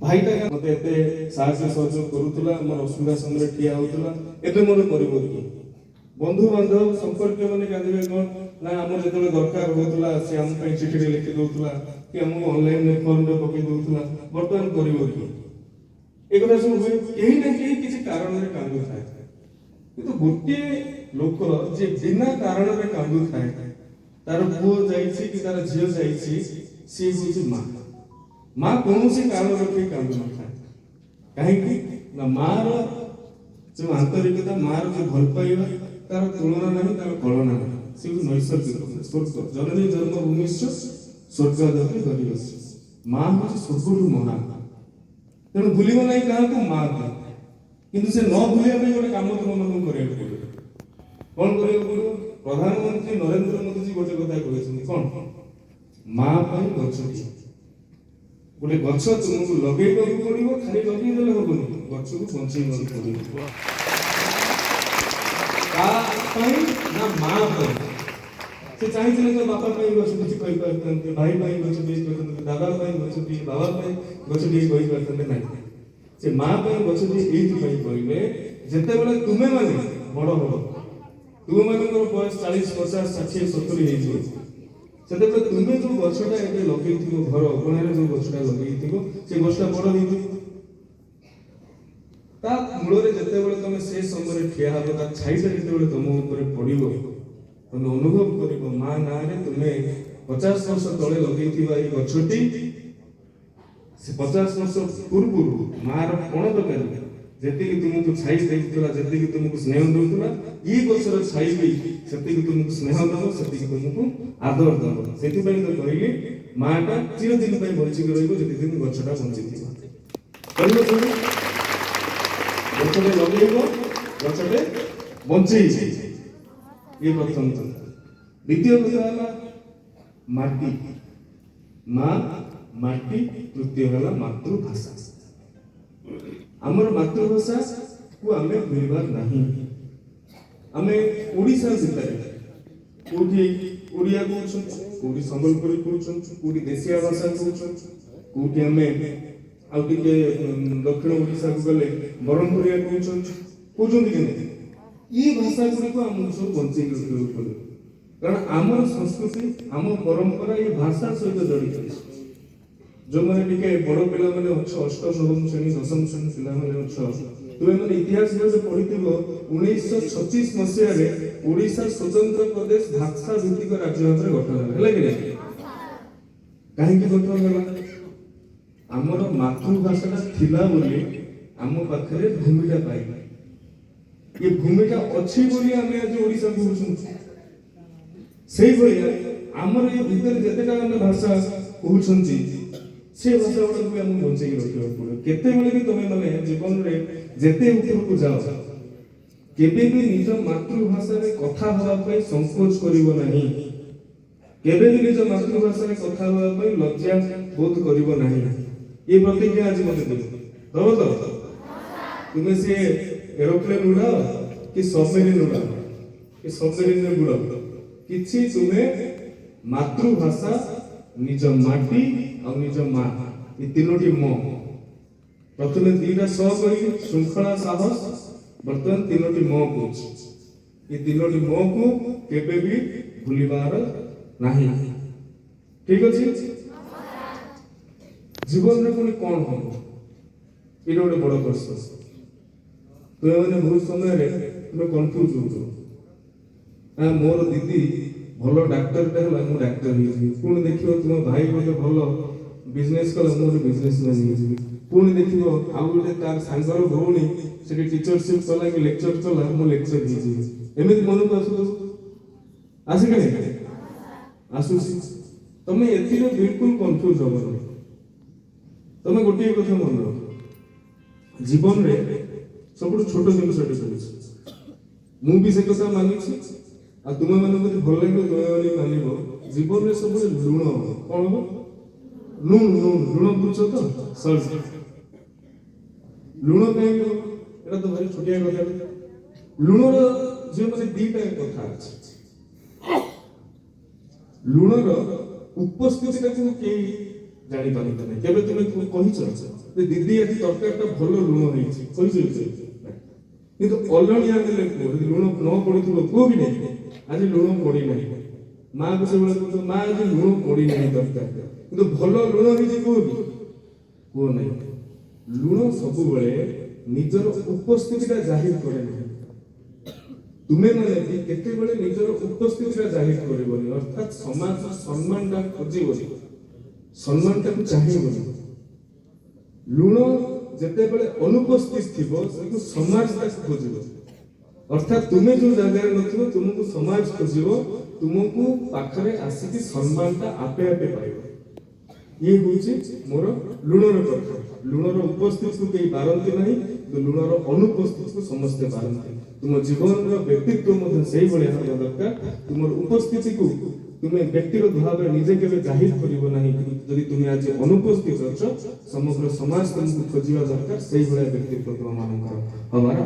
ଭାଇଟା ମତେ ଏତେ ସାହାଯ୍ୟ ସହଯୋଗ କରୁଥିଲା, ମୋର ଅସୁବିଧା ସମୟରେ ଠିଆ ହଉଥିଲା, ଏବେ ମୋର କରିବ କି? ବନ୍ଧୁ ବାନ୍ଧବ ସମ୍ପର୍କୀୟ ମାନେ କାନ୍ଦିବେ କଣ ନା, ଆମର ଯେତେବେଳେ ଦରକାର ହଉଥିଲା ସେ ଆମ ପାଇଁ ଚିଠିରେ ଲେଖି ଦଉଥିଲା କି ଆମକୁ ଅନଲାଇନରେ ଫର୍ମରେ ପକେଇ ଦଉଥିଲା, ବର୍ତ୍ତମାନ କରିବ କି? ଏଗୁଡ଼ା ସବୁ ହୁଏ, କେହି ନା କେହି କିଛି କାରଣରେ କାନ୍ଦୁଥାଏ। କିନ୍ତୁ ଗୋଟିଏ ଲୋକ ଯେ ବିନା କାରଣରେ କାନ୍ଦୁଥାଏ, ତାର ପୁଅ ଯାଇଛି କି ତାର ଝିଅ ଯାଇଛି, ସିଏ ହଉଛି ମା। ମା କୌଣସି କାରଣ ରଖି କାନ୍ଦୁ ନଥାଏ। କାହିଁକି ନା ମାର ଯୋଉ ଆନ୍ତରିକତା, ମାର ଯୋଉ ଭଲ ପାଇବା, ତାର ତୁଳନା ନାହିଁ, ତାର କଳନା ନାହିଁ। ସେ ହଉଛି ନୈସର୍ଗିକ ସ୍ୱର୍ଗ। ଜନନୀ ଜନ୍ମଭୂମିଶ୍ଚ ସ୍ୱର୍ଗାଦପି ଗରିୟସୀ। ମା ହଉଛି ସବୁଠୁ ମହାନ। ତେଣୁ ଭୁଲିବ ନାହିଁ କାହାକୁ, ମାକୁ। କିନ୍ତୁ ସେ ନ ଭୁଲିବା ପାଇଁ ଗୋଟେ କାମ ତୁମମାନଙ୍କୁ କରିବାକୁ ପଡ଼ିବ। କଣ କରିବାକୁ ପଡ଼ିବ? ପ୍ରଧାନମନ୍ତ୍ରୀ ନରେନ୍ଦ୍ର ମୋଦୀଜୀ ଗୋଟେ କଥା କହିଛନ୍ତି, କଣ? ମା ପାଇଁ ଗଛଟିଏ। ଗୋଟେ ଗଛ ତୁମକୁ ଲଗେଇବାକୁ ପଡ଼ିବ, ଖାଲି ଲଗେଇଦେଲେ ହବନି, ଗଛକୁ ବଞ୍ଚେଇବାକୁ ପଡ଼ିବ। ତା ପାଇଁ ନା ମା ପାଇଁ। ସେ ଚାହିଁଥିଲେ ତ ବାପା ପାଇଁ ଗଛ କିଛି କହିପାରିଥାନ୍ତେ, ଭାଇ ପାଇଁ ଗଛ ଟିକେ କହିଥାନ୍ତେ, ଦାଦା ପାଇଁ ଗଛ ଟିକେ, ବାବା ପାଇଁ ଗଛ ଟିକେ କହିପାରିଥାନ୍ତେ, ନାହିଁ। ସେ ମା ପାଇଁ ଗଛ ଟିକେ ଏଇଥିପାଇଁ କହିଲେ, ଯେତେବେଳେ ତୁମେ ମାନେ ବଡ଼ ହବ, ତୁମମାନଙ୍କର ବୟସ 40, 50, 60, 70 ହେଇଯିବ, ସେତେବେଳେ ତୁମେ ଯୋଉ ଗଛଟା ଏବେ ଲଗେଇଥିବ, ଘର ଅଗଣାରେ ଯୋଉ ଗଛଟା ଲଗେଇଥିବ, ସେ ଗଛଟା ବଡ଼ ହେଇଥିବ। ତା ମୂଳରେ ଯେତେବେଳେ ତମେ ସେ ସମୟରେ ଠିଆ ହବ, ତା ଛାଇଟା ଯେତେବେଳେ ତମ ଉପରେ ପଡ଼ିବ, ତମେ ଅନୁଭବ କରିବ ମା ନାଁରେ ତୁମେ 50 ବର୍ଷ ତଳେ ଲଗେଇଥିବା ଏଇ ଗଛଟି, ସେ 50 ବର୍ଷ ପୂର୍ବରୁ ମାର କଣ ଦରକାର, ଯେତିକି ତୁମକୁ ଛାଇ ଦେଉଥିଲା, ଯେତିକି ତୁମକୁ ସ୍ନେହ ଦେଉଥିଲା, ଏଇ ଗଛର ଛାଇ ବି ସେତିକି ତୁମକୁ ସ୍ନେହ ଦେବ, ସେତିକି ତୁମକୁ ଆଦର ଦେବ। ସେଥିପାଇଁ ତ କହିଲି ମାଟା ଚିରଦିନ ପାଇଁ ବଞ୍ଚିକି ରହିବ, ଯେତେଦିନ ଗଛଟା ବଞ୍ଚିଥିବ। କରିବ ସବୁ, ଗଛଟେ ଲଗେଇବ, ଗଛଟେ ବଞ୍ଚେଇବ। ଇଏ ପ୍ରଥମ କଥା। ଦ୍ୱିତୀୟ କଥା ହେଲା ମାଟି। ମା, ମାଟି। ତୃତୀୟ ହେଲା ମାତୃଭାଷା। ଆମର ମାତୃଭାଷାକୁ ଆମେ ଭୁଲିବାର ନାହିଁ। ଆମେ ଓଡ଼ିଶା ଭିତରେ କୋଉଠି ଓଡ଼ିଆ କହୁଛନ୍ତି, କୋଉଠି ସମ୍ବଲପୁରୀ କହୁଛନ୍ତି, କୋଉଠି ଦେଶିଆ ଭାଷା କହୁଛନ୍ତି, କୋଉଠି ଆମେ ଆଉ ଟିକେ ଦକ୍ଷିଣ ଓଡ଼ିଶାକୁ ଗଲେ ବ୍ରହ୍ମପୁରିଆ କହୁଛନ୍ତି କି ନାହିଁ? ଏଇ ଭାଷା ଗୁଡ଼ିକୁ ଆମକୁ ସବୁ ବଞ୍ଚେଇ ରଖିବାକୁ ପଡ଼ିବ। କାରଣ ଆମର ସଂସ୍କୃତି, ଆମ ପରମ୍ପରା ଏଇ ଭାଷା ସହିତ ଜଡ଼ିତ। ଯୋଉମାନେ ଟିକେ ବଡ଼ ପିଲାମାନେ ଅଛ, ଅଷ୍ଟମ ନବମ ଶ୍ରେଣୀ, ଦଶମ ଶ୍ରେଣୀ ପିଲାମାନେ ଅଛ, ତୁମେ ମାନେ ଇତିହାସ ବହିରେ ପଢିଥିବ 1936 ମସିହାରେ ଓଡ଼ିଶା ସ୍ୱତନ୍ତ୍ର ପ୍ରଦେଶ ଭାଷା ଭିତ୍ତିକ ରାଜ୍ୟ ଭାବରେ ଗଠନ ହେଲା କି ନାହିଁ? କାହିଁକି ଗଠନ ହେଲା? ଆମର ମାତୃଭାଷାଟା ଥିଲା ବୋଲି ଆମ ପାଖରେ ଭୂମିଟା ପାଇଲା। ଏ ଭୂମିଟା ଅଛି ବୋଲି ଆମେ ଆଜି ଓଡ଼ିଶା କହୁଛନ୍ତି। ସେଇଭଳିଆ ଆମର ଏ ଭିତରେ ଯେତେଟା ଆମେ ଭାଷା କହୁଛନ୍ତି, ସେ ଭାଷା ଗୁଡ଼ାକୁ ଆମକୁ ବଞ୍ଚେଇକି ରଖିବାକୁ ପଡ଼ିବ। କେତେବେଳେ ବି ତମେ ମାନେ ଜୀବନରେ ଯେତେ ଉପରକୁ ଯାଅ, କେବେ ବି ନିଜ ମାତୃଭାଷାରେ କଥା ହେବା ପାଇଁ ସଂକୋଚ କରିବ ନାହିଁ। କେବେ ବି ନିଜ ମାତୃଭାଷାରେ କଥା ହେବା ପାଇଁ ଲଜ୍ଜା ବୋଧ କରିବ ନାହିଁ। ଏ ପ୍ରତିଜ୍ଞା ଆଜି ମତେ ଦେବ ତ? ତୁମେ ସେ ଏରୋପ୍ଲେନ ଉଡ଼ାଅ କି ସବମେରିନ ଉଡ଼ାଅ କି ସବମେରିନରେ ବୁଡ଼, କିଛି ତୁମେ ମାତୃଭାଷା, ନିଜ ମାଟି ଆଉ ନିଜ ମା, ଏ ତିନୋଟି ମ। ପ୍ରଥମେ ଦିଟା ସ କହିଲି, ଶୃଙ୍ଖଳା, ସାହସ। ବର୍ତ୍ତମାନ ତିନୋଟି ମ କହୁଛି। ଏ ତିନୋଟି ମକୁ କେବେ ବି ଭୁଲିବାର ନାହିଁ। ଠିକ ଅଛି? ଜୀବନରେ ପୁଣି କଣ ହବ, ଏଇଟା ଗୋଟେ ବଡ଼ ପ୍ରଶ୍ନ। ତୁମେ ମାନେ ବହୁତ ସମୟରେ ତୁମେ କନଫ୍ୟୁଜ ହଉଛ। ମୋର ଦିଦି ଭଲ ଡାକ୍ତରଟା ହେଲା, ମୁଁ ଡାକ୍ତର ହେଇଯିବି। ପୁଣି ଦେଖିବ ତୁମ ଭାଇ ଗୋଟେ ଭଲ ବିଜନେସ କଲା, ମୁଁ ଗୋଟେ ବିଜନେସମ୍ୟାନ ହେଇଯିବି। ପୁଣି ଦେଖିବ ଆଉ ଗୋଟେ ତାର ସାଙ୍ଗର ଭଉଣୀ ସେଠି ଟିଚରସିପ କଲା କି ଲେକ୍ଚର କଲା, ମୁଁ ଲେକ୍ଚର ହେଇଯିବି। ଏମିତି ମନକୁ ଆସେ କି ନାହିଁ? ଆସୁଛି। ତମେ ଏଥିରେ ବିଲକୁଲ କନଫ୍ୟୁଜ ହବନି। ତମେ ଗୋଟିଏ କଥା ମନେ ରଖ, ଜୀବନରେ ସବୁଠୁ ଛୋଟ ଜିନିଷଟି ରହୁଛି। ମୁଁ ବି ସେ କଥା ମାନିଛି, ଆଉ ତୁମେ ମାନଙ୍କୁ ଯଦି ଭଲ ଲାଗିବ ତୁମେ ମାନେ ମାନିବ। ଜୀବନରେ ସବୁବେଳେ ଲୁଣ ହବ। କଣ ହବ? ଲୁଣ ବୁଝୁଛ ତ? ଲୁଣ କାହିଁକି ହବ? ଏଟା ତ ଭାରି ଛୋଟିଆ କଥା। ଲୁଣର ଯେଉଁମାନେ ଦିଟା କଥା ଅଛି। ଲୁଣର ଉପସ୍ଥିତିଟାକୁ କେହି ଜାଣି ପାରନ୍ତି ନାହିଁ। କେବେ ତୁମେ କହିଛ ଯେ ଦିଦି ଆଜି ତରକାରୀଟା ଭଲ ଲୁଣ ହେଇଛି, କହିଛ? କିନ୍ତୁ ଅଲଣିଆ ହେଲେ କୁହ, ଯଦି ଲୁଣ ନ ପଡିଥିବ କୁହ କି ନାହିଁ ଆଜି ଲୁଣ ପଡି ନାହିଁ। ମାଆକୁ ସେବେଳେ କହୁଛ ମା ଆଜି ଲୁଣ ପଡି ନାହିଁ ତରକାରୀ, କିନ୍ତୁ ଭଲ ଲୁଣ ହେଇଛି କୁହ କି? କୁହ ନାହିଁ। ଲୁଣ ସବୁବେଳେ ନିଜର ଉପସ୍ଥିତିଟା ଜାହିର କରେ ନାହିଁ। ତୁମେ ମାନେ ବି କେତେବେଳେ ନିଜର ଉପସ୍ଥିତିଟା ଜାହିର କରିବନି, ଅର୍ଥାତ୍ ସମାଜର ସମ୍ମାନଟା ଖୋଜିବନି, ସମ୍ମାନଟାକୁ ଚାହିଁବନି। ଲୁଣ ଯେତେବେଳେ ଅନୁପସ୍ଥିତ ଥିବ ସେକୁ ସମାଜ ତାକୁ ଖୋଜିବ, ଅର୍ଥାତ୍ ତୁମେ ଯୋଉ ଜାଗାରେ ନଥିବ ତୁମକୁ ସମାଜ ଖୋଜିବ, ତୁମକୁ ପାଖରେ ଆସିକି ସମ୍ମାନଟା ଆପେ ଆପେ ପାଇବ। ଇଏ ହଉଛି ମୋର ଲୁଣର କଥା। ଲୁଣର ଉପସ୍ଥିତିକୁ କେହି ବାରନ୍ତି ନାହିଁ, କିନ୍ତୁ ଲୁଣର ଅନୁପସ୍ଥିତିକୁ ସମସ୍ତେ ବାରନ୍ତି। ତୁମ ଜୀବନର ବ୍ୟକ୍ତିତ୍ୱ ମଧ୍ୟ ସେଇଭଳିଆ ହେବା ଦରକାର। ତୁମର ଉପସ୍ଥିତିକୁ ତୁମେ ବ୍ୟକ୍ତିଗତ ଭାବରେ ନିଜେ କେବେ ଜାହିର କରିବ ନାହିଁ। ଯଦି ତୁମେ ଆଜି ଅନୁପସ୍ଥିତ ଅଛ, ସମଗ୍ର ସମାଜ ତୁମକୁ ଖୋଜିବା ଦରକାର। ସେଇଭଳିଆ ବ୍ୟକ୍ତିତ୍ୱ ତୁମମାନଙ୍କର ହବାର